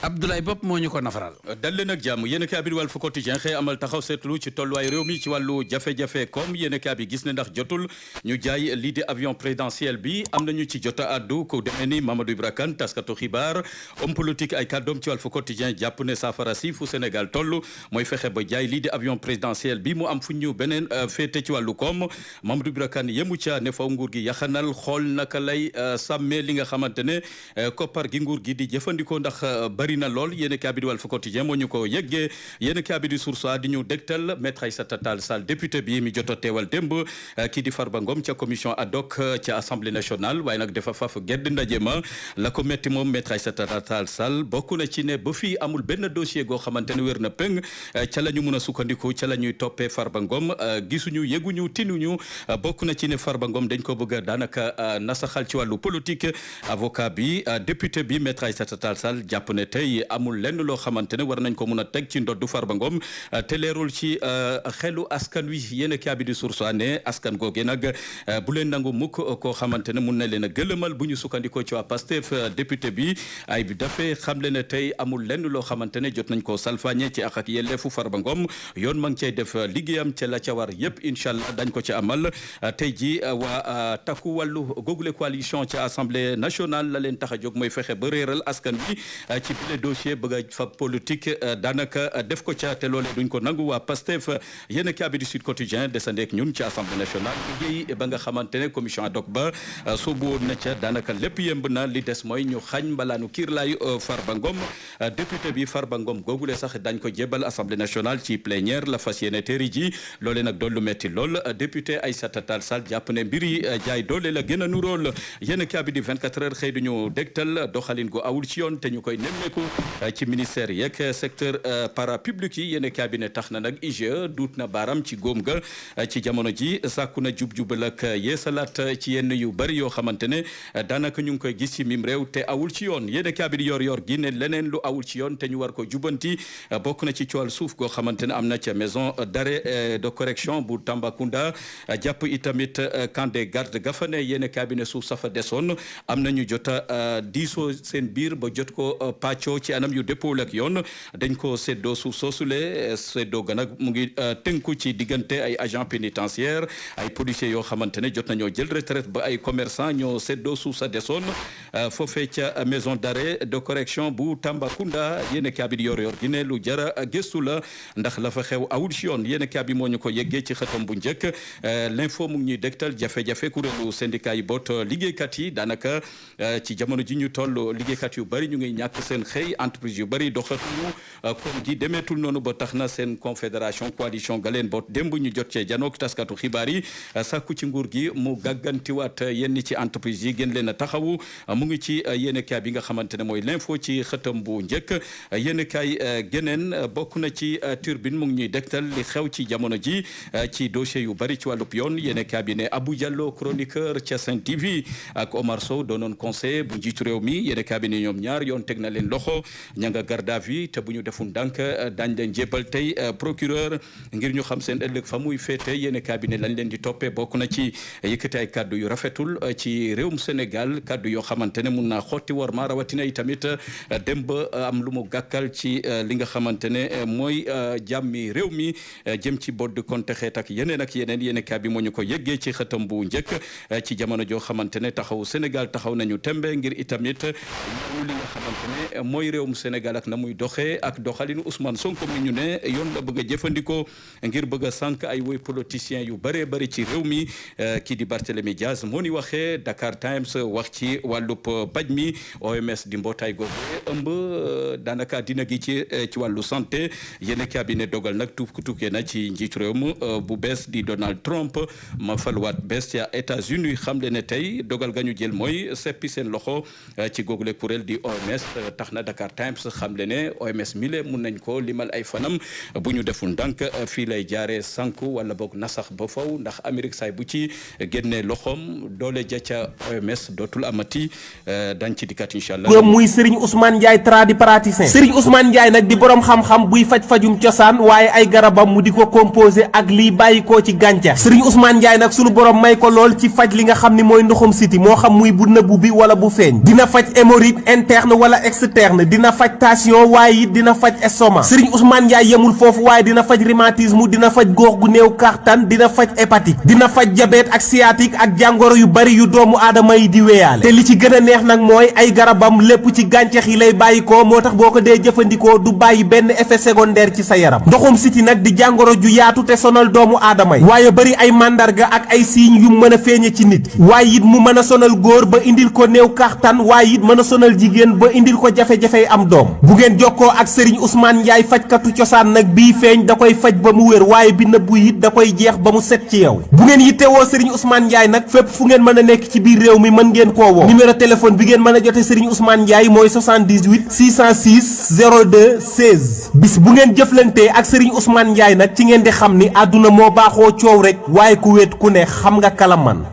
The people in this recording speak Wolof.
Abdoulaye Bopp moo ñu ko nafaral. dal leen ak jàmm yéen a bi Walf Quotidien xëy amal taxaw seetlu ci tolluwaay réew mi ci wàllu jafe-jafe comme yéen a bi gis ne ndax jotul ñu jaay lii di avion présidentiel bi am nañu ci jota addu ko demee ni Mamadou Ibra Kane taskatu xibaar homme politique ay kàddoom ci Walf Quotidien jàpp ne saafara si fu Sénégal toll mooy fexe ba jaay lii di avion présidentiel bi mu am fu ñu beneen féete ci wàllu koom Mamadou Ibra Kane yemu ca ne faw nguur gi yaxanal xool naka lay sàmmee li nga xamante ne koppar gi nguur gi di jëfandikoo ndax bari na lool yéen a bi Walf Quotidien moo ñu ko yëggee yéen a bi Source A di ñu dégtal maître Aïssata Tall Sall député bi mi jot a teewal démb kii di Farba Ngom ca commission ad hoc ca assemblée nationale waaye nag dafa faf gedd ndaje ma la ko metti moom maître Aïssata Tall Sall bokk na ci ne ba fii amul benn dossier goo xamante ne wér na péng ca la ñu mun a sukkandiku ca la ñuy toppee Farba Ngom gisuñu yëguñu tinuñu bokk na ci ne Farba Ngom dañ ko bëgg a daanaka nasaxal ci wàllu politique avocat bi député bi maître Aïssata Tall Sall jàpp ne tey amul lenn loo xamante ne war nañ ko mun a teg ci ndoddu Farba Ngom te leerul ci xelu askan wi yéen a bi di Source A ne askan googe nag bu leen nangu mukk koo xamante ne mun na leen a gëlëmal bu ñu sukkandikoo ci waa Pastef député bi ay bi dafay xamle ne tey amul lenn loo xamante ne jot nañ koo salfaañe ci ak yelleefu Farba Ngom yoon ma ngi cay def liggéeyam ca la ca war yëpp incha allah dañ ko ci amal tey ji waa takku wàllu googule coalition ci assemblée nationale la leen tax a jóg mooy fexe ba réeral askan wi ci bile dossier bëgg a fa politique daanaka def ko ca te loolee duñ ko nangu waa Pastef yéen a bi di Sud Quotidien desandeek ñun ci assemblée nationale liggéey ba nga xamante ne commission ad hoc ba soobu woon na ca daanaka lépp yemb na li des mooy ñu xañ mbalaanu kiirlaay Farba Ngom député bi Farba Ngom googule sax dañ ko jébal assemblée nationale ci plénière la fas yéene teeri ji loolee nag doon lu metti lool député Aïssata Tall Sall jàpp ne mbiri jaay doole la gën a nuróol yéen a bi di 24 heures xëy duñu dégtal doxalin gu awul ci yoon te ñu koy nemmeeku ci ministère yeeg secteur parapublic yi yéen cabinet tax na nag IGE duut na baaram ci góom ga ci jamono ji sàkku na jub-jubal ak yeesalaat ci yenn yu bari yoo xamante ne daanaka ñu ngi koy gis ci mim réew te awul ci yoon yéen cabinet yor gi ne leneen lu awul ci yoon te ñu war ko jubanti bokk na ci coowal suuf goo xamante ne am na ca maison d'arrêt de correction bu Tambacounda jàpp itamit camp des gardes ga fa ne yéen cabinet suuf safa desoon am nañu jota diisoo seen biir ba jot ko pàccoo ci anam yu dëppoo ak yoon dañ ko séddoo suuf soosule séddoo ga nag mu ngi tënku ci diggante ay agent pénitentiaire ay policiers yoo xamante ne jot nañoo jël retraite ba ay commerçant ñoo séddoo suuf sa desoon foofee ca maison d'arrêt de correction bu Tambacounda yéen kaabit yor gi ne lu jara gëstu la ndax la fa xew awul ci yoon yéen kaabi moo ñu ko yeggee ci xëtam bu njëkk l'info mu ngi ñuy dégtal jafe-jafe kuréelu syndicat yi boot liggéeykat yi daanaka ci jamono ji ñu toll liggéeykat yu bari ñu ngi ñàkk seen xëy entreprise yu bari doxatuñu comme ji demeetul noonu ba tax na seen confédération coalition galeen boot démb ñu jot cee janook taskatu xibaar yi sàkku ci nguur gi mu gàggantiwaat yenn ci entreprise yi gën leen a taxawu mu ngi ci yéen kaay bi nga xamante ne mooy l'info ci xëtam bu njëkk yéen kaay geneen bokk na ci turbine mu ngi ñuy dégtal li xew ci jamono ji ci dossier yu bari ci wàllub yoon yéen kaay bi ne Abou Diallo chroniqueur ca Sen TV ak Omar Sow doonoon conseiller bu njiitu réew mi yéen kaay bi ne ñoom ñaar yoon teg na leen loxo ña nga garde à vue te bu ñu deful ndànk dañ leen jébbal tey procureur ngir ñu xam seen ëllëg fa muy féete yéen kaay bi ne lañ leen di toppee bokk na ci yëkkati ay kaddu yu rafetul ci réewum Sénégal kaddu yoo xamante ne mun naa xotti war ma rawatina yi tamit dem ba am lu mu gàkkal ci li nga xamante ne mooy jàmmi réew mi jëm ci bodd konte xeet ak yeneen yéen kaay bi moo ñu ko yëggee ci xëtam bu njëkk ci jamono joo xamante ne taxaw Sénégal taxaw nañu tembe ngir itamit li nga xamante ne mooy réewum Sénégal ak na muy doxee ak doxalinu Ousmane Sonko mi ñu ne yoon la bëgg a jëfandikoo ngir bëgg a sànq ay woy politiciens yu bëree bëri ci réew mi kii di Barthélémy Diaz moo ni waxee Dakar Times wax ci wàllub paj mi OMS di mbootaay googu ëmb daanaka dina gi ci wàllu santé yéen cabinet dogal nag tukkee na ci njiitu réew mi bu bees di Donald Trump ma faluwaat bees ca États-Unis xam le ne tey dogal ga ñu jël mooy seppi seen loxo ci googule kuréel di OMS tax na Dakar Times xam le ne OMS mile mun nañ ko limal ay fanam bu ñu deful ndànk fii lay jaaree sànku wala boog nasax ba faw ndax Amérique saay bu ci génnee loxoom doole ja ca OMS dootul amati dañ ci dikkat incha allah. muy Serigne Ousmane Ndiaye tradipraticien Serigne Ousmane Ndiaye nag di borom xam-xam buy fajum cosaan waaye ay garabam mu di ko composé ak liy bàyyi koo ci gàncax Serigne Ousmane Ndiaye nag sunu borom may ko lool ci faj li nga xam ni mooy ndoxum siti moo xam muy bu nëbbu bi wala bu feeñ dina faj hémorroïde interne wala externe interne dina faj tension waaye it dina faj estomac Serigne Ousmane Ndiaye yemul foofu waaye dina faj rhumatisme dina faj góox gu néew kàttan dina faj hépatique dina faj diabète ak sciatique ak jàngoro yu bari yu doomu aadama yi di weyaale te li ci gën a neex nag mooy ay garabam lépp ci gàncax yi lay bàyyi ko moo tax boo ko dee jëfandikoo du bàyyi benn effet secondaire ci sa yaram ndoxum siti nag di jàngoro ju yaatu te sonal doomu aadama yi waaye bari ay màndarga ak ay signes yu mën a feeñe ci nit waaye it mu mën a sonal góor ba indil ko néew kàttan waaye it mën a sonal jigéen ba indil ko jafe-jafey am doom bu ngeen jokkoo ak Serigne Ousmane Ndiaye fajkatu cosaan nag bii feeñ da koy faj ba mu wér waaye bi nëbbu it da koy jeex ba mu set ci yow bu ngeen yittewoo Serigne Ousmane Ndiaye nag fépp fu ngeen mën a nekk ci biir réew mi mën ngeen koo woo numéro téléphone bi ngeen mën a jote Serigne Ousmane Ndiaye mooy 78 606 02 16 bis bu ngeen jëflantee ak Serigne Ousmane Ndiaye nag ci ngeen di xam ni àdduna moo baaxoo coow rek waaye ku wéet ku ne xam nga kala man